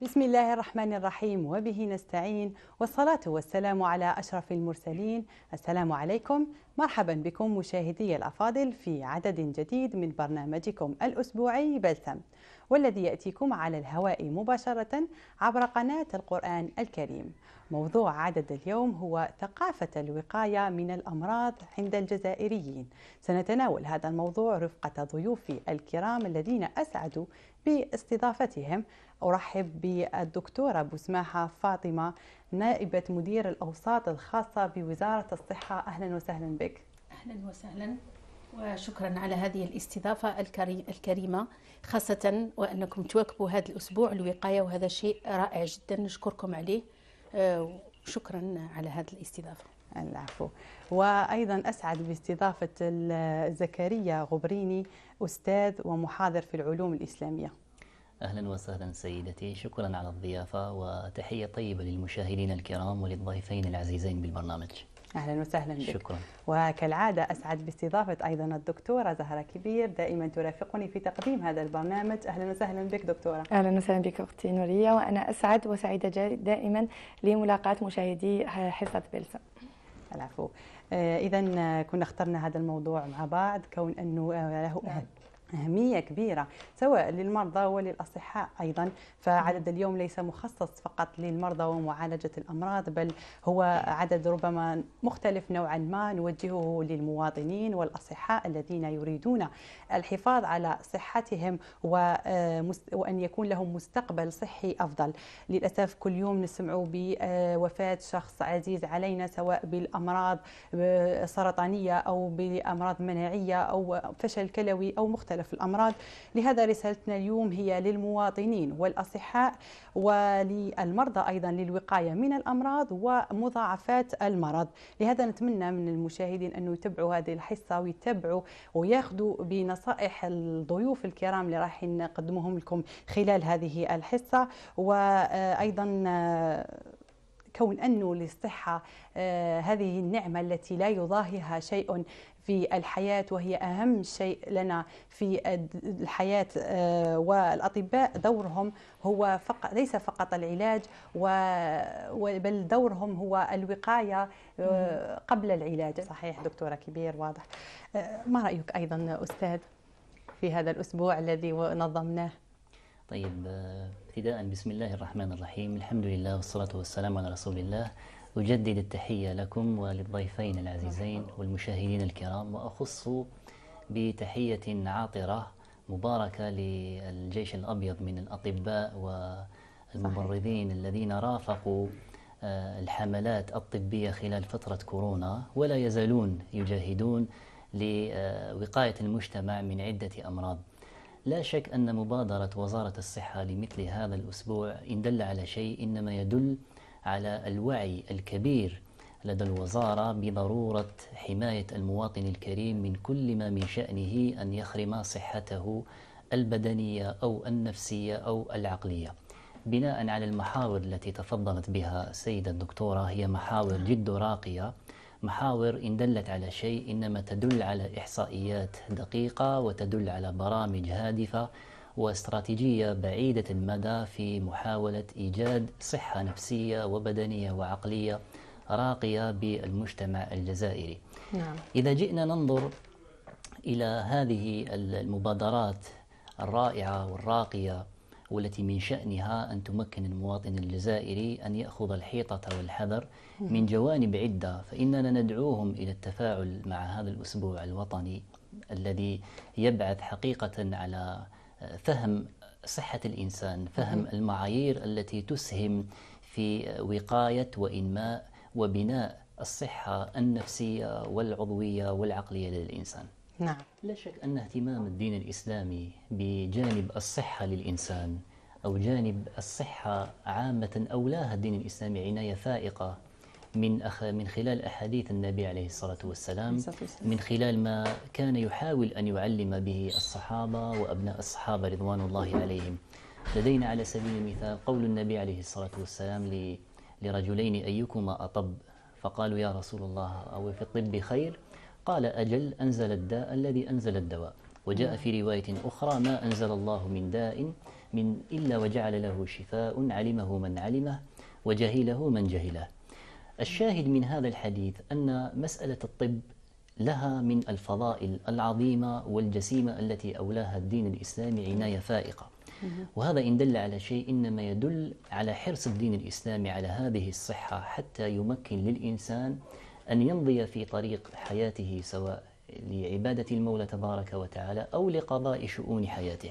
بسم الله الرحمن الرحيم وبه نستعين والصلاة والسلام على أشرف المرسلين. السلام عليكم، مرحبا بكم مشاهدي الأفاضل في عدد جديد من برنامجكم الأسبوعي بلسم، والذي يأتيكم على الهواء مباشرة عبر قناة القرآن الكريم. موضوع عدد اليوم هو ثقافة الوقاية من الأمراض عند الجزائريين. سنتناول هذا الموضوع رفقة ضيوفي الكرام الذين أسعد باستضافتهم. أرحب بالدكتورة بسماحة فاطمة، نائبة مدير الأوساط الخاصة بوزارة الصحة. أهلا وسهلا بك. أهلا وسهلا، وشكرا على هذه الاستضافة الكريمة، خاصة وأنكم تواكبوا هذا الأسبوع الوقاية، وهذا شيء رائع جدا نشكركم عليه. شكرا على هذه الاستضافة. العفو. وأيضا أسعد باستضافة زكريا غبريني، أستاذ ومحاضر في العلوم الإسلامية. أهلا وسهلا سيدتي، شكرا على الضيافة وتحية طيبة للمشاهدين الكرام وللضيفين العزيزين بالبرنامج. أهلا وسهلا بك. شكرا. وكالعادة أسعد باستضافة أيضا الدكتورة زهرة كبير، دائما ترافقني في تقديم هذا البرنامج. أهلا وسهلا بك دكتورة. أهلا وسهلا بك أختي نورية، وأنا أسعد وسعيدة دائما لملاقاة مشاهدي حصة بلسم. العفو. إذا كنا اخترنا هذا الموضوع مع بعض كون أنه له أهمية كبيرة سواء للمرضى وللأصحاء أيضا. فعدد اليوم ليس مخصص فقط للمرضى ومعالجة الأمراض، بل هو عدد ربما مختلف نوعا ما نوجهه للمواطنين والأصحاء الذين يريدون الحفاظ على صحتهم وأن يكون لهم مستقبل صحي أفضل. للأسف كل يوم نسمع بوفاة شخص عزيز علينا، سواء بالأمراض سرطانية أو بأمراض مناعية أو فشل كلوي أو مختلف الأمراض. لهذا رسالتنا اليوم هي للمواطنين والأصحاء وللمرضى أيضا للوقاية من الأمراض ومضاعفات المرض. لهذا نتمنى من المشاهدين أن يتبعوا هذه الحصة ويتبعوا وياخذوا بنصائح الضيوف الكرام اللي راح نقدمهم لكم خلال هذه الحصة. وأيضا كون أنه للصحة هذه النعمة التي لا يضاهيها شيء في الحياة، وهي أهم شيء لنا في الحياة. والأطباء دورهم هو ليس فقط العلاج، بل دورهم هو الوقاية قبل العلاج. صحيح دكتورة كبير، واضح. ما رأيك أيضا أستاذ في هذا الأسبوع الذي نظمناه؟ طيب، ابتداء بسم الله الرحمن الرحيم، الحمد لله والصلاة والسلام على رسول الله. أجدد التحية لكم وللضيفين العزيزين والمشاهدين الكرام، وأخص بتحية عاطرة مباركة للجيش الأبيض من الأطباء والممرضين الذين رافقوا الحملات الطبية خلال فترة كورونا، ولا يزالون يجاهدون لوقاية المجتمع من عدة أمراض. لا شك أن مبادرة وزارة الصحة لمثل هذا الأسبوع إن دل على شيء إنما يدل على الوعي الكبير لدى الوزارة بضرورة حماية المواطن الكريم من كل ما من شأنه أن يخرم صحته البدنية أو النفسية أو العقلية، بناء على المحاور التي تفضلت بها السيدة الدكتورة. هي محاور جد راقية، محاور إن دلت على شيء إنما تدل على إحصائيات دقيقة وتدل على برامج هادفة واستراتيجية بعيدة المدى في محاولة إيجاد صحة نفسية وبدنية وعقلية راقية بالمجتمع الجزائري. نعم. إذا جئنا ننظر إلى هذه المبادرات الرائعة والراقية والتي من شأنها أن تمكن المواطن الجزائري أن يأخذ الحيطة والحذر من جوانب عدة، فإننا ندعوهم إلى التفاعل مع هذا الأسبوع الوطني الذي يبعث حقيقة على فهم صحة الإنسان، فهم المعايير التي تسهم في وقاية وإنماء وبناء الصحة النفسية والعضوية والعقلية للإنسان. نعم. لا شك أن اهتمام الدين الإسلامي بجانب الصحة للإنسان أو جانب الصحة عامة أولاها الدين الإسلامي عناية فائقة من خلال أحاديث النبي عليه الصلاة والسلام، من خلال ما كان يحاول أن يعلم به الصحابة وأبناء الصحابة رضوان الله عليهم. لدينا على سبيل المثال قول النبي عليه الصلاة والسلام لرجلين: أيكما أطب؟ فقالوا: يا رسول الله، أو في الطب خير؟ قال: أجل، أنزل الداء الذي أنزل الدواء. وجاء في رواية أخرى: ما أنزل الله من داء إلا وجعل له شفاء علمه من علمه وجهله من جهله. الشاهد من هذا الحديث أن مسألة الطب لها من الفضائل العظيمة والجسيمة التي أولاها الدين الإسلامي عناية فائقة، وهذا إن دل على شيء إنما يدل على حرص الدين الإسلامي على هذه الصحة حتى يمكن للإنسان أن يمضي في طريق حياته سواء لعبادة المولى تبارك وتعالى أو لقضاء شؤون حياته.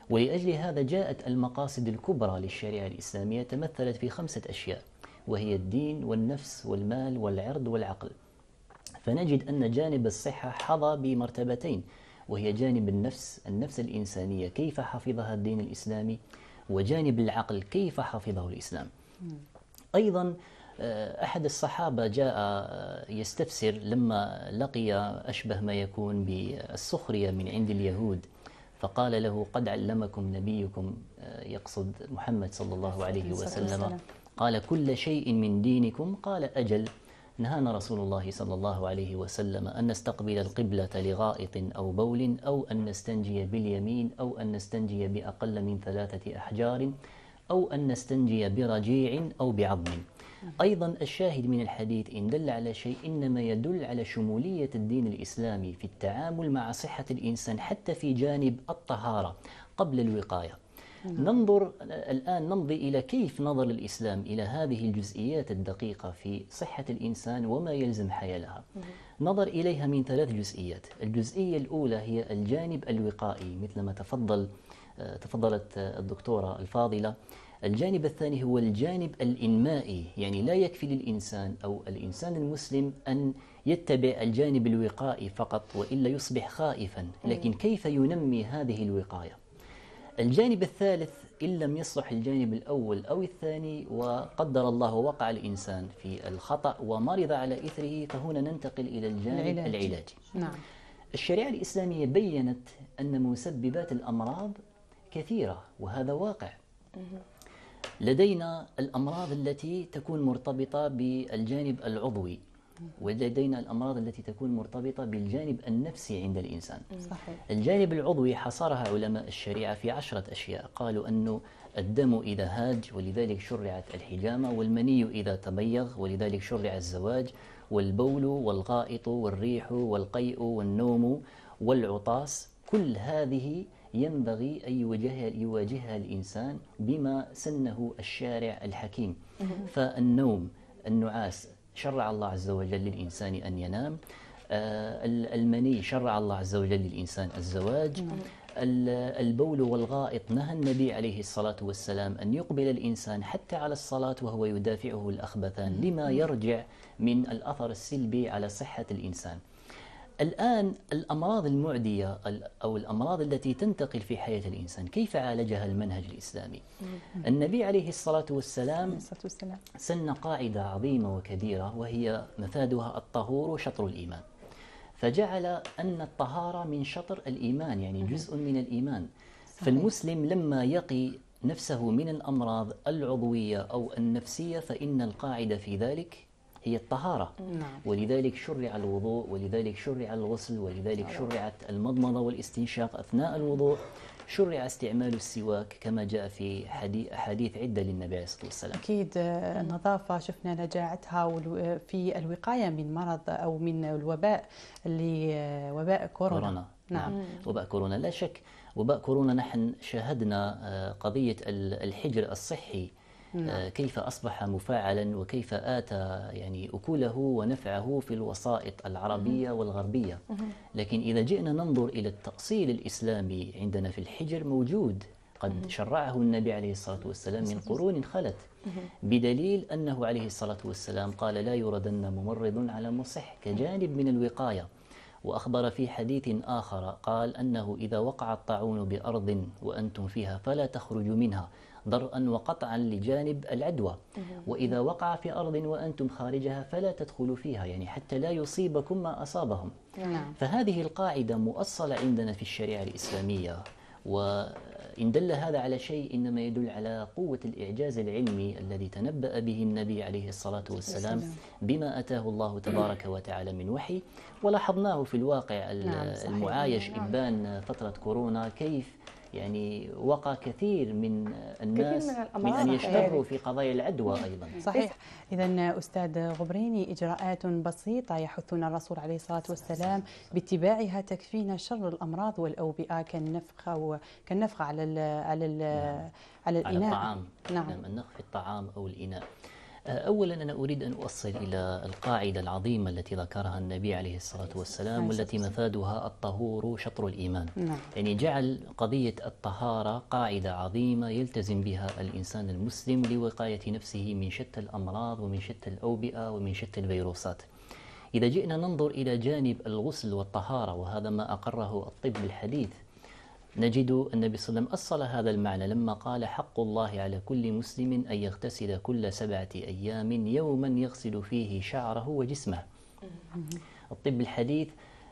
ولأجل هذا جاءت المقاصد الكبرى للشريعة الإسلامية تمثلت في 5 أشياء، وهي الدين والنفس والمال والعرض والعقل. فنجد أن جانب الصحة حظى بمرتبتين، وهي جانب النفس الإنسانية كيف حفظها الدين الإسلامي، وجانب العقل كيف حفظه الإسلام. أيضا أحد الصحابة جاء يستفسر لما لقي أشبه ما يكون بالسخرية من عند اليهود، فقال له: قد علمكم نبيكم، يقصد محمد صلى الله عليه وسلم، قال: كل شيء من دينكم؟ قال: أجل، نهانا رسول الله صلى الله عليه وسلم أن نستقبل القبلة لغائط أو بول، أو أن نستنجي باليمين، أو أن نستنجي بأقل من 3 أحجار، أو أن نستنجي برجيع أو بعظم. أيضا الشاهد من الحديث إن دل على شيء إنما يدل على شمولية الدين الإسلامي في التعامل مع صحة الإنسان حتى في جانب الطهارة قبل الوقاية. ننظر الآن، نمضي إلى كيف نظر الإسلام إلى هذه الجزئيات الدقيقة في صحة الإنسان وما يلزم حيالها. نظر إليها من 3 جزئيات. الجزئية الأولى هي الجانب الوقائي مثل ما تفضلت الدكتورة الفاضلة. الجانب الثاني هو الجانب الإنمائي، يعني لا يكفي للإنسان أو الإنسان المسلم أن يتبع الجانب الوقائي فقط وإلا يصبح خائفا، لكن كيف ينمي هذه الوقاية. الجانب الثالث إن لم يصلح الجانب الأول أو الثاني وقدر الله وقع الإنسان في الخطأ ومرض على إثره، فهنا ننتقل إلى الجانب العلاجي. نعم. الشريعة الإسلامية بيّنت أن مسببات الأمراض كثيرة، وهذا واقع. لدينا الأمراض التي تكون مرتبطة بالجانب العضوي، ولدينا الأمراض التي تكون مرتبطة بالجانب النفسي عند الإنسان. صحيح. الجانب العضوي حصرها علماء الشريعة في 10 أشياء. قالوا أنه الدم إذا هاج ولذلك شرعت الحجامة، والمني إذا تبيض ولذلك شرع الزواج، والبول والغائط والريح والقيء والنوم والعطاس، كل هذه ينبغي أن يواجهها الإنسان بما سنه الشارع الحكيم. فالنوم، النعاس، شرع الله عز وجل للإنسان أن ينام. المني شرع الله عز وجل للإنسان الزواج. البول والغائط نهى النبي عليه الصلاة والسلام أن يقبل الإنسان حتى على الصلاة وهو يدافعه الأخبثان لما يرجع من الأثر السلبي على صحة الإنسان. الآن الأمراض المعدية أو الأمراض التي تنتقل في حياة الإنسان كيف عالجها المنهج الإسلامي؟ النبي عليه الصلاة والسلام سن قاعدة عظيمة وكبيرة، وهي مفادها الطهور شطر الإيمان، فجعل أن الطهارة من شطر الإيمان، يعني جزء من الإيمان. فالمسلم لما يقي نفسه من الأمراض العضوية أو النفسية فإن القاعدة في ذلك هي الطهارة. ولذلك شرع الوضوء، ولذلك شرع الغسل، ولذلك شرعت المضمضة والاستنشاق أثناء الوضوء، شرع استعمال السواك كما جاء في أحاديث عدة للنبي عليه الصلاة والسلام. أكيد النظافة شفنا نجاعتها في الوقاية من مرض أو من الوباء اللي وباء كورونا. نعم. وباء كورونا لا شك. وباء كورونا نحن شاهدنا قضية الحجر الصحي كيف أصبح مفاعلا وكيف آتى يعني أكله ونفعه في الوسائط العربية والغربية. لكن إذا جئنا ننظر إلى التأصيل الإسلامي عندنا في الحجر موجود، قد شرعه النبي عليه الصلاة والسلام من قرون خلت، بدليل أنه عليه الصلاة والسلام قال: لا يردن ممرض على مصح، كجانب من الوقاية. وأخبر في حديث آخر قال أنه إذا وقع الطاعون بأرض وأنتم فيها فلا تخرجوا منها ضرءا وقطعا لجانب العدوى، وإذا وقع في أرض وأنتم خارجها فلا تدخلوا فيها، يعني حتى لا يصيبكم ما أصابهم. فهذه القاعدة مؤصلة عندنا في الشريعة الإسلامية، وإن دل هذا على شيء إنما يدل على قوة الإعجاز العلمي الذي تنبأ به النبي عليه الصلاة والسلام بما أتاه الله تبارك وتعالى من وحي، ولاحظناه في الواقع المعايش إبان فترة كورونا، كيف يعني وقع كثير من الناس من من الأمراض أن يشتروا في قضايا العدوى أيضا. صحيح. إذا أستاذ غبريني، إجراءات بسيطة يحثنا الرسول عليه الصلاة والسلام باتباعها تكفينا شر الأمراض والأوبئة كالنفخ على الإناء. الطعام. نعم. النفخ في الطعام أو الإناء. أولا أنا أريد أن أوصل إلى القاعدة العظيمة التي ذكرها النبي عليه الصلاة والسلام، والتي مفادها الطهور شطر الإيمان. نعم. يعني جعل قضية الطهارة قاعدة عظيمة يلتزم بها الإنسان المسلم لوقاية نفسه من شتى الأمراض ومن شتى الأوبئة ومن شتى الفيروسات. إذا جئنا ننظر إلى جانب الغسل والطهارة، وهذا ما أقره الطب الحديث، نجد النبي صلى الله عليه وسلم أصل هذا المعنى لما قال: حق الله على كل مسلم أن يغتسل كل 7 أيام يوما يغسل فيه شعره وجسمه. الطب الحديث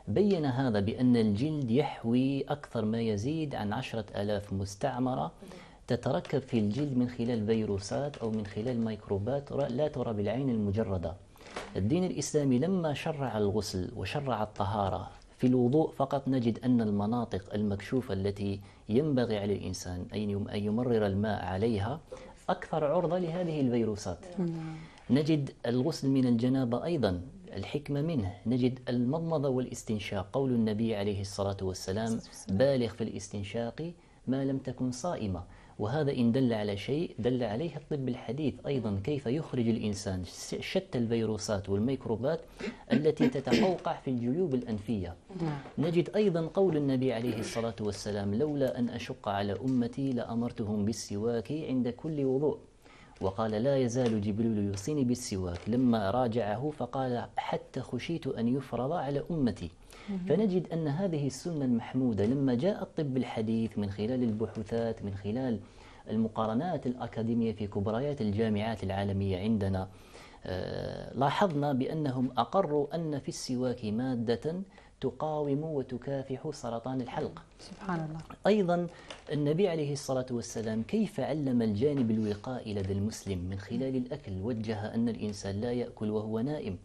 بين هذا بأن الجلد يحوي أكثر ما يزيد عن 10,000 مستعمرة تتركب في الجلد من خلال فيروسات أو من خلال ميكروبات لا ترى بالعين المجردة. الدين الإسلامي لما شرع الغسل وشرع الطهارة في الوضوء فقط، نجد أن المناطق المكشوفة التي ينبغي على الإنسان أن يمرر الماء عليها أكثر عرضة لهذه الفيروسات. نجد الغسل من الجنابة أيضا الحكمة منه، نجد المضمضة والاستنشاق، قول النبي عليه الصلاة والسلام: بالغ في الاستنشاق ما لم تكن صائمة. وهذا إن دل على شيء دل عليه الطب الحديث أيضا، كيف يخرج الإنسان شتى الفيروسات والميكروبات التي تتقوقع في الجيوب الأنفية. نجد أيضا قول النبي عليه الصلاة والسلام: لولا أن أشق على أمتي لأمرتهم بالسواك عند كل وضوء. وقال: لا يزال جبريل يوصيني بالسواك، لما راجعه فقال: حتى خشيت أن يفرض على أمتي. فنجد أن هذه السنة المحمودة لما جاء الطب الحديث من خلال البحوثات، من خلال المقارنات الأكاديمية في كبريات الجامعات العالمية عندنا، لاحظنا بأنهم أقروا أن في السواك مادة تقاوم وتكافح سرطان الحلق. سبحان الله. أيضا النبي عليه الصلاة والسلام كيف علم الجانب الوقائي لدى المسلم من خلال الأكل، وجه أن الإنسان لا يأكل وهو نائم.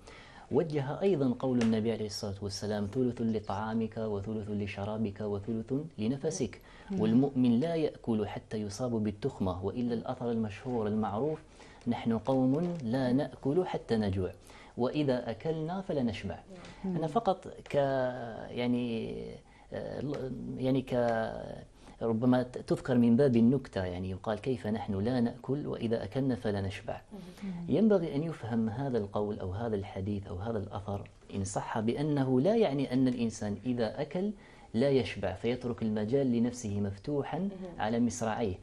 وجه أيضا قول النبي عليه الصلاة والسلام: ثلث لطعامك وثلث لشرابك وثلث لنفسك. والمؤمن لا يأكل حتى يصاب بالتخمة، وإلا الأثر المشهور المعروف: نحن قوم لا نأكل حتى نجوع، وإذا أكلنا فلا نشبع. أنا فقط ربما تذكر من باب النكتة، يعني يقال: كيف نحن لا نأكل وإذا أكلنا فلا نشبع. ينبغي أن يفهم هذا القول أو هذا الحديث أو هذا الأثر إن صح بأنه لا يعني أن الإنسان إذا أكل لا يشبع فيترك المجال لنفسه مفتوحا على مصراعيه،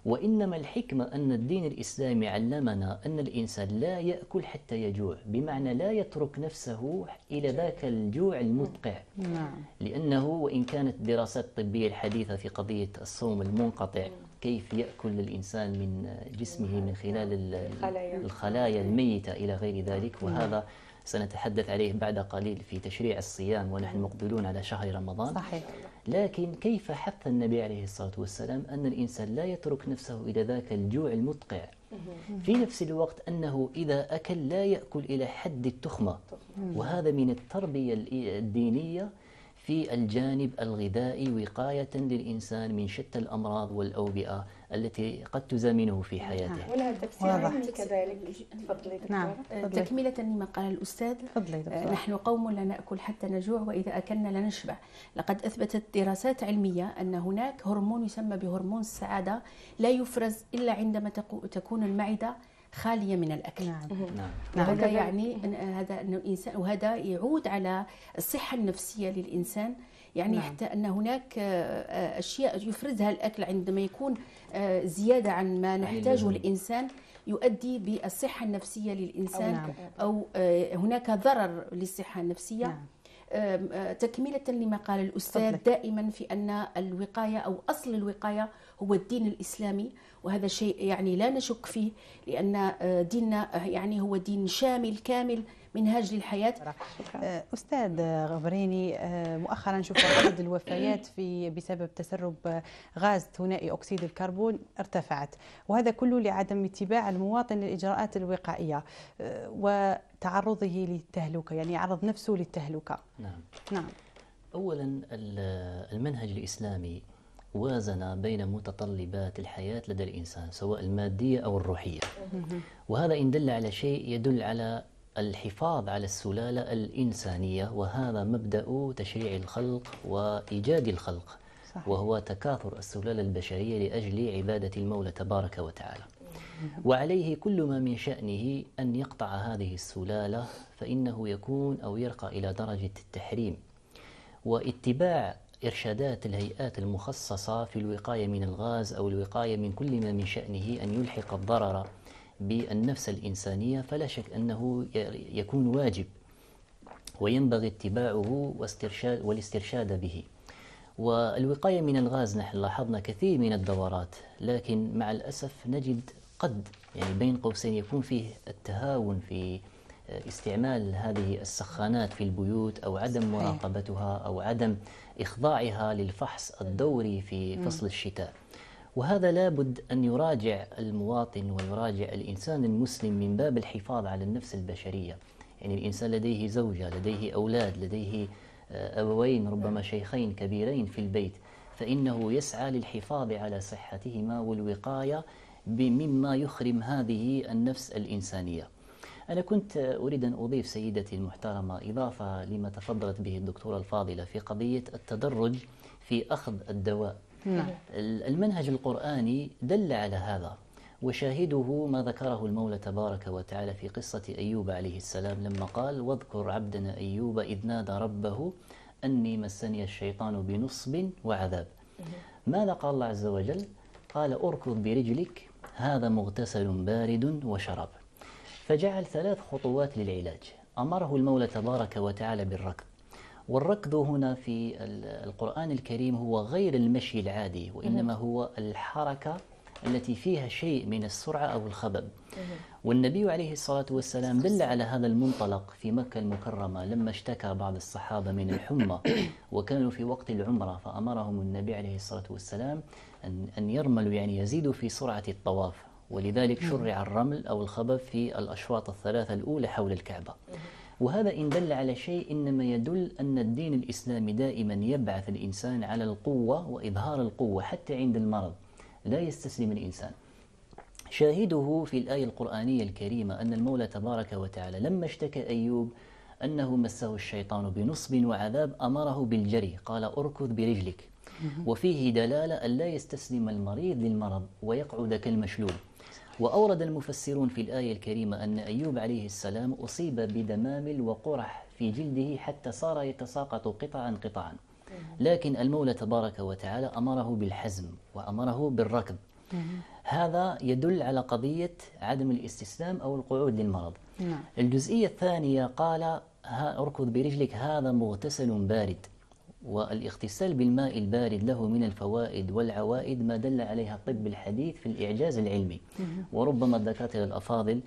وإنما الحكمة أن الدين الإسلامي علمنا أن الإنسان لا يأكل حتى يجوع، بمعنى لا يترك نفسه إلى ذاك الجوع المدقع. لأنه وإن كانت الدراسات الطبية الحديثة في قضية الصوم المنقطع، كيف يأكل الإنسان من جسمه من خلال الخلايا الميتة إلى غير ذلك، وهذا سنتحدث عليه بعد قليل في تشريع الصيام ونحن مقبلون على شهر رمضان. صحيح. لكن كيف حث النبي عليه الصلاة والسلام أن الإنسان لا يترك نفسه إلى ذاك الجوع المدقع، في نفس الوقت أنه إذا أكل لا يأكل إلى حد التخمة. وهذا من التربية الدينية في الجانب الغذائي وقاية للإنسان من شتى الأمراض والأوبئة التي قد تزامنه في حياته. ولها تفسير علمي كذلك. تفضلي دكتورة. نعم. تكملة لما قال الأستاذ: نحن قوم لا نأكل حتى نجوع وإذا أكلنا لا نشبع. لقد أثبتت دراسات علمية أن هناك هرمون يسمى بهرمون السعادة لا يفرز إلا عندما تكون المعدة خالية من الأكل. وهذا يعني هذا أن الإنسان، وهذا يعود على الصحة النفسية للإنسان. يعني حتى أن هناك أشياء يفرزها الأكل عندما يكون زيادة عن ما نحتاجه الإنسان، يؤدي بالصحة النفسية للإنسان أو هناك ضرر للصحة النفسية. تكملة لما قال الأستاذ، دائما في أن الوقاية أو أصل الوقاية هو الدين الإسلامي، وهذا شيء يعني لا نشك فيه، لأن ديننا يعني هو دين شامل كامل منهاج للحياة. أستاذ غبريني، مؤخرا شفنا عدد الوفيات بسبب تسرب غاز ثنائي أكسيد الكربون ارتفعت، وهذا كله لعدم اتباع المواطن للإجراءات الوقائية وتعرضه للتهلكة، يعني يعرض نفسه للتهلكة. نعم. أولا المنهج الإسلامي وازن بين متطلبات الحياة لدى الإنسان سواء المادية أو الروحية. وهذا إن دل على شيء يدل على الحفاظ على السلالة الإنسانية، وهذا مبدأ تشريع الخلق وإيجاد الخلق. صحيح. وهو تكاثر السلالة البشرية لأجل عبادة المولى تبارك وتعالى. وعليه كل ما من شأنه أن يقطع هذه السلالة، فإنه يكون أو يرقى إلى درجة التحريم. واتباع إرشادات الهيئات المخصصة في الوقاية من الغاز أو الوقاية من كل ما من شأنه أن يلحق الضرر بالنفس الإنسانية، فلا شك أنه يكون واجب وينبغي اتباعه والاسترشاد به. والوقاية من الغاز نحن لاحظنا كثير من الدورات، لكن مع الأسف نجد قد يعني بين قوسين يكون فيه التهاون في استعمال هذه السخانات في البيوت، أو عدم مراقبتها، أو عدم إخضاعها للفحص الدوري في فصل الشتاء. وهذا لابد أن يراجع المواطن ويراجع الإنسان المسلم من باب الحفاظ على النفس البشرية. يعني الإنسان لديه زوجة، لديه أولاد، لديه أبوين ربما شيخين كبيرين في البيت، فإنه يسعى للحفاظ على صحتهما والوقاية مما يخرم هذه النفس الإنسانية. أنا كنت أريد أن أضيف سيدتي المحترمة إضافة لما تفضلت به الدكتورة الفاضلة في قضية التدرج في أخذ الدواء. المنهج القرآني دل على هذا، وشاهده ما ذكره المولى تبارك وتعالى في قصة أيوب عليه السلام لما قال: واذكر عبدنا أيوب إذ نادى ربه أني مسني الشيطان بنصب وعذاب. ماذا قال الله عز وجل؟ قال: أركض برجلك هذا مغتسل بارد وشراب. فجعل 3 خطوات للعلاج. أمره المولى تبارك وتعالى بالركض. والركض هنا في القرآن الكريم هو غير المشي العادي، وإنما هو الحركة التي فيها شيء من السرعة أو الخبب. والنبي عليه الصلاة والسلام دل على هذا المنطلق في مكة المكرمة لما اشتكى بعض الصحابة من الحمى وكانوا في وقت العمرة، فأمرهم النبي عليه الصلاة والسلام أن يرملوا، يعني يزيدوا في سرعة الطواف، ولذلك شرع الرمل أو الخبب في الأشواط ال3 الأولى حول الكعبة. وهذا إن دل على شيء إنما يدل أن الدين الإسلامي دائما يبعث الإنسان على القوة وإظهار القوة حتى عند المرض، لا يستسلم الإنسان. شاهده في الآية القرآنية الكريمة أن المولى تبارك وتعالى لما اشتكى أيوب أنه مسه الشيطان بنصب وعذاب أمره بالجري، قال: أركض برجلك. وفيه دلالة أن لا يستسلم المريض للمرض ويقعد كالمشلول. وأورد المفسرون في الآية الكريمة أن أيوب عليه السلام أصيب بدمامل وقرح في جلده حتى صار يتساقط قطعا قطعا، لكن المولى تبارك وتعالى أمره بالحزم وأمره بالركض. هذا يدل على قضية عدم الاستسلام أو القعود للمرض. الجزئية الثانية قال: أركض برجلك هذا مغتسل بارد. والاغتسال بالماء البارد له من الفوائد والعوائد ما دل عليها الطب الحديث في الإعجاز العلمي. وربما الدكاترة الأفاضل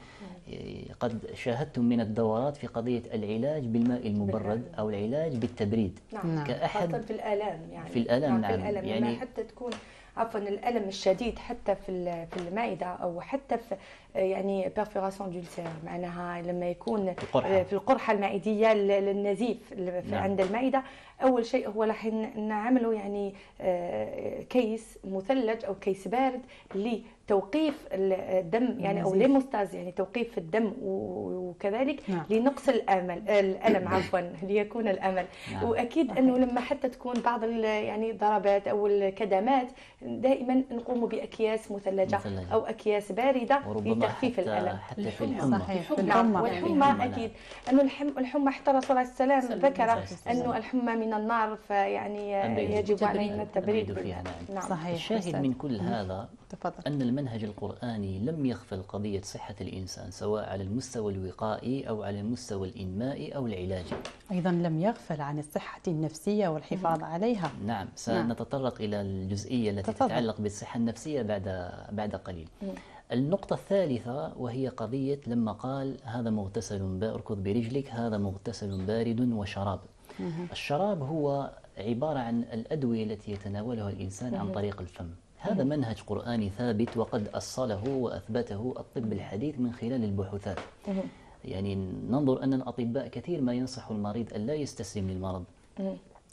قد شاهدتم من الدورات في قضية العلاج بالماء المبرد أو العلاج بالتبريد. كأحد في الآلام، يعني في الآلام. في الآلام يعني حتى تكون عفوا الألم الشديد حتى في المعدة، أو حتى في يعني بيرفوراسيون دولسير، معناها لما يكون في القرحة المعدية النزيف عند المعدة. أول شيء هو راح نعمله يعني كيس مثلج أو كيس بارد لتوقيف الدم، يعني أو ليموستاز، يعني توقيف الدم، وكذلك لنقص الألم عفوا ليكون الأمل. وأكيد أنه لما حتى تكون بعض يعني ضربات أو الكدمات دائما نقوم بأكياس مثلجة أو أكياس باردة لتخفيف الألم. حتى في الحمى. صحيح. والحمى أكيد أنه الحمى حتى الرسول عليه السلام ذكر أنه الحمى من النار، فيعني يجب علينا التبريد فيها. نعم. صحيح. الشاهد من كل هذا أن المنهج القرآني لم يغفل قضية صحة الإنسان سواء على المستوى الوقائي أو على المستوى الإنمائي أو العلاجي. أيضا لم يغفل عن الصحة النفسية والحفاظ عليها. نعم، سنتطرق إلى الجزئية التي تتعلق بالصحة النفسية بعد قليل. النقطة الثالثة وهي قضية لما قال: هذا مغتسل اركض برجلك هذا مغتسل بارد وشراب. الشراب هو عبارة عن الأدوية التي يتناولها الإنسان عن طريق الفم. هذا منهج قرآني ثابت وقد أصله وأثبته الطب الحديث من خلال البحوثات. يعني ننظر أن الأطباء كثير ما ينصح المريض أن لا يستسلم للمرض،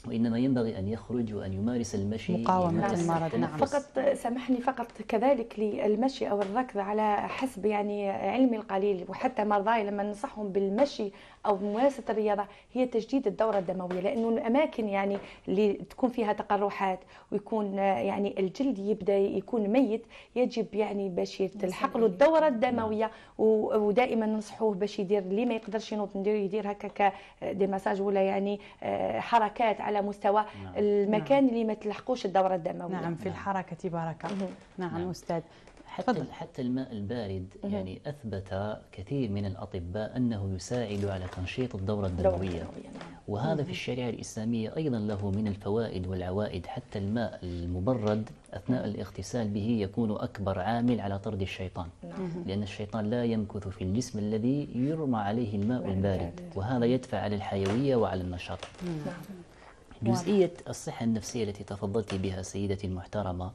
وإنما ينبغي أن يخرج وأن يمارس المشي مقاومة المرض. نعم. فقط سامحني، فقط كذلك للمشي أو الركض على حسب يعني علمي القليل، وحتى مرضاي لما ننصحهم بالمشي أو بممارسة الرياضة هي تجديد الدورة الدموية، لأنه الأماكن يعني اللي تكون فيها تقرحات ويكون يعني الجلد يبدأ يكون ميت، يجب يعني باش تلحق له الدورة الدموية. ودائما ننصحوه باش يدير اللي ما يقدرش ينوض يدير هكاك دي مساج ولا يعني حركات على مستوى المكان اللي ما تلحقوش الدورة الدموية. نعم، في الحركة بركة. نعم أستاذ. حتى الماء البارد يعني أثبت كثير من الأطباء أنه يساعد على تنشيط الدورة الدموية، وهذا في الشريعة الإسلامية أيضا له من الفوائد والعوائد. حتى الماء المبرد أثناء الاغتسال به يكون أكبر عامل على طرد الشيطان، لأن الشيطان لا يمكث في الجسم الذي يرمى عليه الماء البارد، وهذا يدفع على الحيوية وعلى النشاط. جزئية الصحة النفسية التي تفضلت بها سيدتي المحترمة،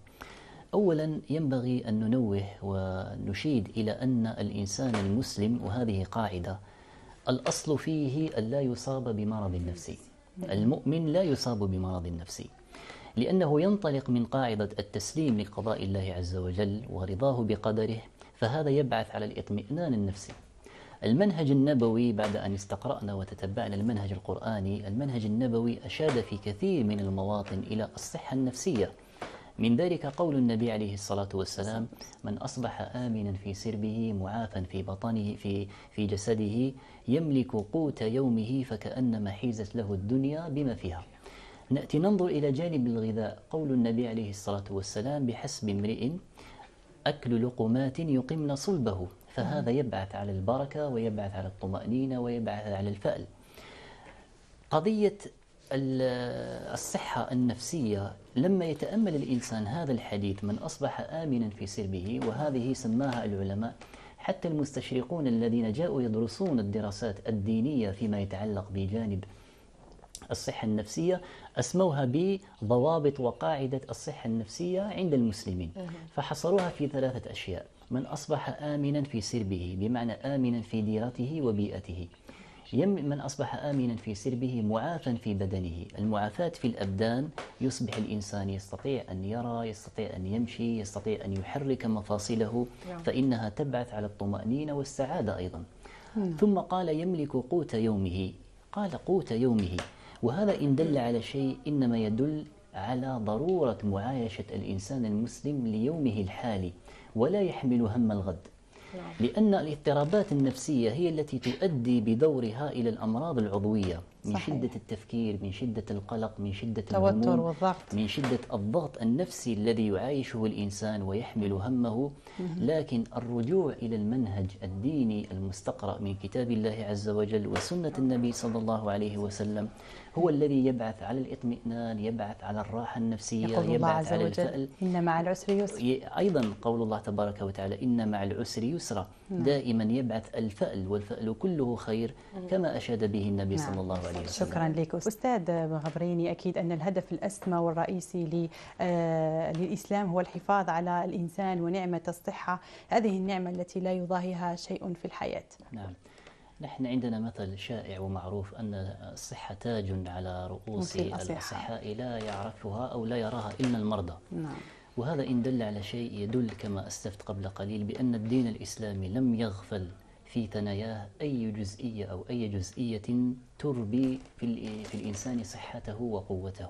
أولا ينبغي أن ننوه ونشيد إلى أن الإنسان المسلم، وهذه قاعدة، الأصل فيه أن لا يصاب بمرض نفسي. المؤمن لا يصاب بمرض نفسي، لأنه ينطلق من قاعدة التسليم لقضاء الله عز وجل ورضاه بقدره، فهذا يبعث على الإطمئنان النفسي. المنهج النبوي بعد أن استقرأنا وتتبعنا المنهج القرآني، المنهج النبوي أشاد في كثير من المواطن إلى الصحة النفسية. من ذلك قول النبي عليه الصلاة والسلام: من أصبح آمنا في سربه معافا في بطنه في جسده يملك قوت يومه فكأنما حيزت له الدنيا بما فيها. نأتي ننظر إلى جانب الغذاء، قول النبي عليه الصلاة والسلام: بحسب امرئ أكل لقمات يقمن صلبه، فهذا يبعث على البركة ويبعث على الطمأنينة ويبعث على الفأل. قضية الصحة النفسية لما يتأمل الإنسان هذا الحديث: من أصبح آمنا في سربه، وهذه سماها العلماء حتى المستشرقون الذين جاءوا يدرسون الدراسات الدينية فيما يتعلق بجانب الصحة النفسية، أسموها بضوابط وقاعدة الصحة النفسية عند المسلمين، فحصروها في 3 أشياء: من أصبح آمنا في سربه، بمعنى آمنا في ديرته وبيئته. من أصبح آمنا في سربه معافا في بدنه. المعافاة في الأبدان يصبح الإنسان يستطيع أن يرى، يستطيع أن يمشي، يستطيع أن يحرك مفاصله، فإنها تبعث على الطمأنينة والسعادة أيضا. ثم قال: يملك قوت يومه. قال قوت يومه، وهذا إن دل على شيء إنما يدل على ضرورة معايشة الإنسان المسلم ليومه الحالي، ولا يحمل هم الغد، لأن الاضطرابات النفسية هي التي تؤدي بدورها إلى الأمراض العضوية، من شدة التفكير، من شدة القلق، من شدة التوتر والضغط، من شدة الضغط النفسي الذي يعايشه الإنسان ويحمل همه. لكن الرجوع إلى المنهج الديني المستقرأ من كتاب الله عز وجل وسنة النبي صلى الله عليه وسلم هو الذي يبعث على الإطمئنان، يبعث على الراحة النفسية، يبعث على الفأل. إن مع العسر يسر. أيضا قول الله تبارك وتعالى: إن مع العسر يسرا. دائما يبعث الفأل، والفأل كله خير، كما أشاد به النبي صلى الله عليه وسلم. شكرا لك أستاذ غبريني. أكيد أن الهدف الأسمى والرئيسي للإسلام هو الحفاظ على الإنسان ونعمة الصحة، هذه النعمة التي لا يضاهيها شيء في الحياة. نعم، نحن عندنا مثل شائع ومعروف أن الصحة تاج على رؤوس الأصحاء لا يعرفها أو لا يراها إلا المرضى. نعم. وهذا إن دل على شيء يدل كما أسلفت قبل قليل بأن الدين الإسلامي لم يغفل في ثناياه أي جزئية أو أي جزئية تربي في الإنسان صحته وقوته.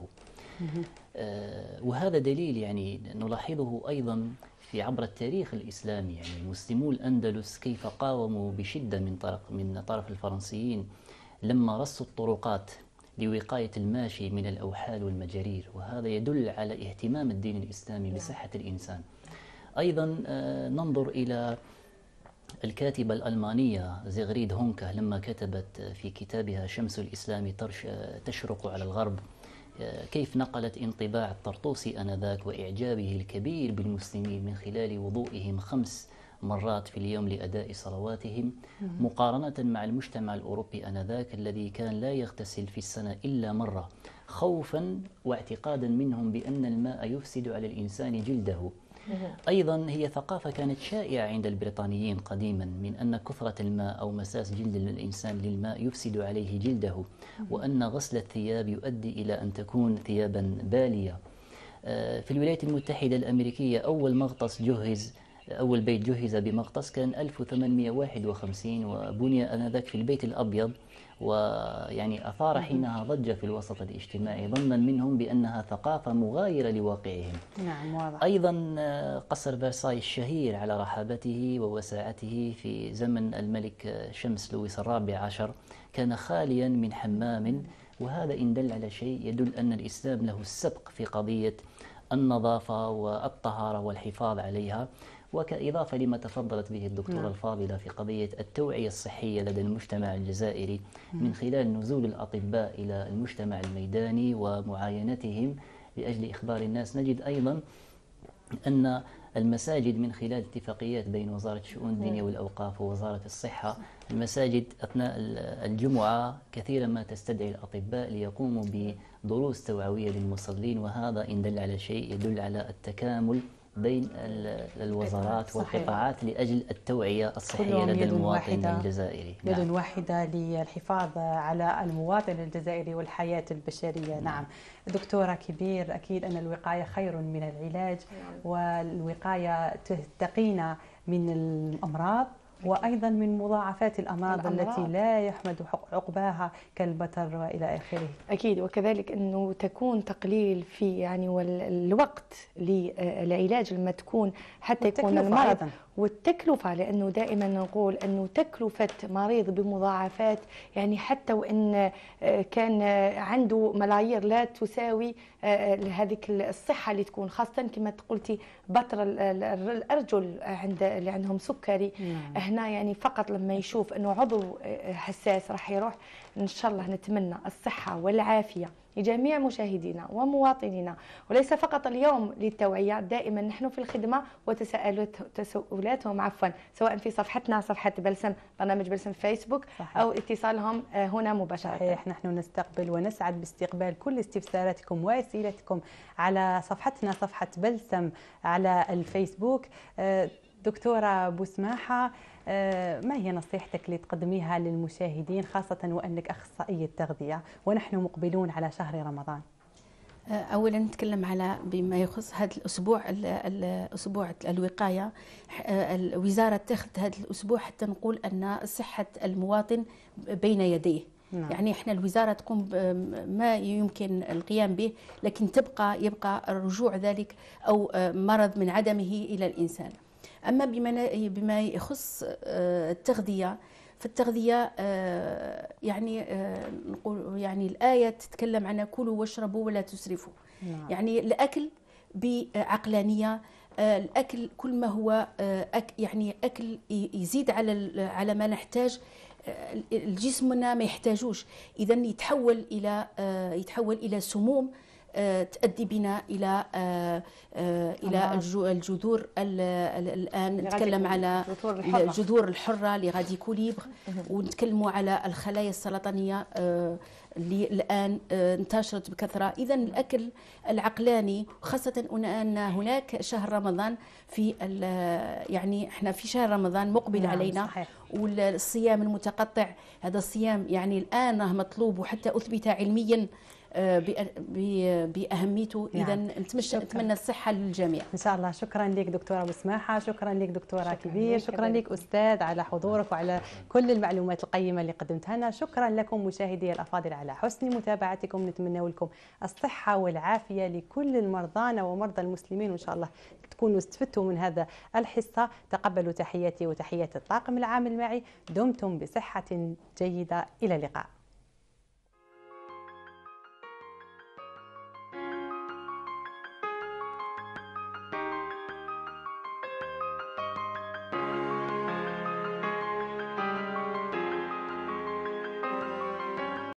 وهذا دليل يعني نلاحظه أيضا في عبر التاريخ الإسلامي، يعني مسلمو الأندلس كيف قاوموا بشدة من طرف الفرنسيين لما رصوا الطرقات لوقاية الماشي من الأوحال والمجارير، وهذا يدل على اهتمام الدين الإسلامي بصحة الإنسان. أيضا ننظر إلى الكاتبة الألمانية زيغريد هونكا لما كتبت في كتابها شمس الإسلام تشرق على الغرب، كيف نقلت انطباع الطرطوسي آنذاك وإعجابه الكبير بالمسلمين من خلال وضوئهم 5 مرات في اليوم لأداء صلواتهم، مقارنة مع المجتمع الأوروبي آنذاك الذي كان لا يغتسل في السنة إلا مرة، خوفا واعتقادا منهم بأن الماء يفسد على الإنسان جلده. أيضا هي ثقافة كانت شائعة عند البريطانيين قديما، من أن كثرة الماء أو مساس جلد الإنسان للماء يفسد عليه جلده، وأن غسل الثياب يؤدي إلى أن تكون ثيابا بالية. في الولايات المتحدة الأمريكية أول بيت جهز بمغطس كان 1851، وبني آنذاك في البيت الأبيض، ويعني أثار حينها ضجة في الوسط الاجتماعي ظنا منهم بأنها ثقافة مغايرة لواقعهم. نعم واضح. أيضا قصر فرساي الشهير على رحابته ووساعته في زمن الملك شمس لويس الرابع عشر كان خاليا من حمام، وهذا إن دل على شيء يدل أن الإسلام له السبق في قضية النظافة والطهارة والحفاظ عليها. وكإضافة لما تفضلت به الدكتورة الفاضلة في قضية التوعية الصحية لدى المجتمع الجزائري من خلال نزول الأطباء إلى المجتمع الميداني ومعاينتهم لأجل إخبار الناس، نجد أيضا أن المساجد من خلال اتفاقيات بين وزارة الشؤون الدينية والأوقاف ووزارة الصحة، المساجد أثناء الجمعة كثيرا ما تستدعي الأطباء ليقوموا بدروس توعوية للمصلين، وهذا إن دل على شيء يدل على التكامل بين الوزارات والقطاعات لأجل التوعية الصحية لدى المواطن الجزائري. يد واحدة للحفاظ على المواطن الجزائري والحياة البشرية. نعم دكتورة كبير، أكيد أن الوقاية خير من العلاج، والوقاية تقينا من الأمراض وأيضا من مضاعفات الأمراض التي لا يحمد عقباها كالبتر وإلى آخره. أكيد، وكذلك أنه تكون تقليل في يعني والوقت للعلاج لما تكون حتى يكون المرض والتكلفة، لأنه دائما نقول أنه تكلفة مريض بمضاعفات يعني حتى وإن كان عنده ملايير لا تساوي هذيك الصحة اللي تكون، خاصة كما قلتي بطر الأرجل اللي عندهم سكري. هنا يعني فقط لما يشوف أنه عضو حساس راح يروح. إن شاء الله نتمنى الصحة والعافية لجميع مشاهدينا ومواطنينا، وليس فقط اليوم للتوعية، دائما نحن في الخدمة وتساؤلاتهم سواء في صفحتنا صفحة بلسم برنامج بلسم فيسبوك أو اتصالهم هنا مباشرة. صحيح، نحن نستقبل ونسعد باستقبال كل استفساراتكم وأسئلتكم على صفحتنا صفحة بلسم على الفيسبوك. دكتورة بوسماحة، ما هي نصيحتك اللي تقدميها للمشاهدين، خاصة وأنك أخصائية تغذية ونحن مقبلون على شهر رمضان؟ أولا نتكلم على بما يخص هذا الأسبوع، الأسبوع الوقاية. الوزارة اتخذت هذا الأسبوع حتى نقول أن صحة المواطن بين يديه. يعني احنا الوزارة تقوم ما يمكن القيام به، لكن يبقى الرجوع ذلك أو مرض من عدمه إلى الإنسان. أما بما يخص التغذية، فالتغذية يعني نقول يعني الآية تتكلم عن كلوا واشربوا ولا تسرفوا. يعني الأكل بعقلانية، الأكل كل ما هو يعني أكل يزيد على ما نحتاج، الجسمنا ما يحتاجوش، إذا يتحول إلى سموم تؤدي بنا إلى الجذور. الآن نتكلم على الجذور الحرة لغادي كوليبر، ونتكلموا على الخلايا السرطانية اللي الآن انتشرت بكثرة. إذا الأكل العقلاني، خاصة أن هناك شهر رمضان يعني احنا في شهر رمضان مقبل علينا. صحيح. والصيام المتقطع، هذا الصيام يعني الآن مطلوب وحتى أثبت علميا بأهميته. إذا نتمنى الصحة للجميع إن شاء الله. شكرا لك دكتورة بوسماحة، شكرا لك دكتورة كبير، شكرا لك أستاذ على حضورك وعلى كل المعلومات القيمة اللي قدمتها لنا. شكرا لكم مشاهدي الأفاضل على حسن متابعتكم. نتمنى لكم الصحة والعافية لكل المرضى ومرضى المسلمين، وإن شاء الله تكونوا استفدتوا من هذا الحصة. تقبلوا تحياتي وتحيات الطاقم العامل معي. دمتم بصحة جيدة، إلى اللقاء.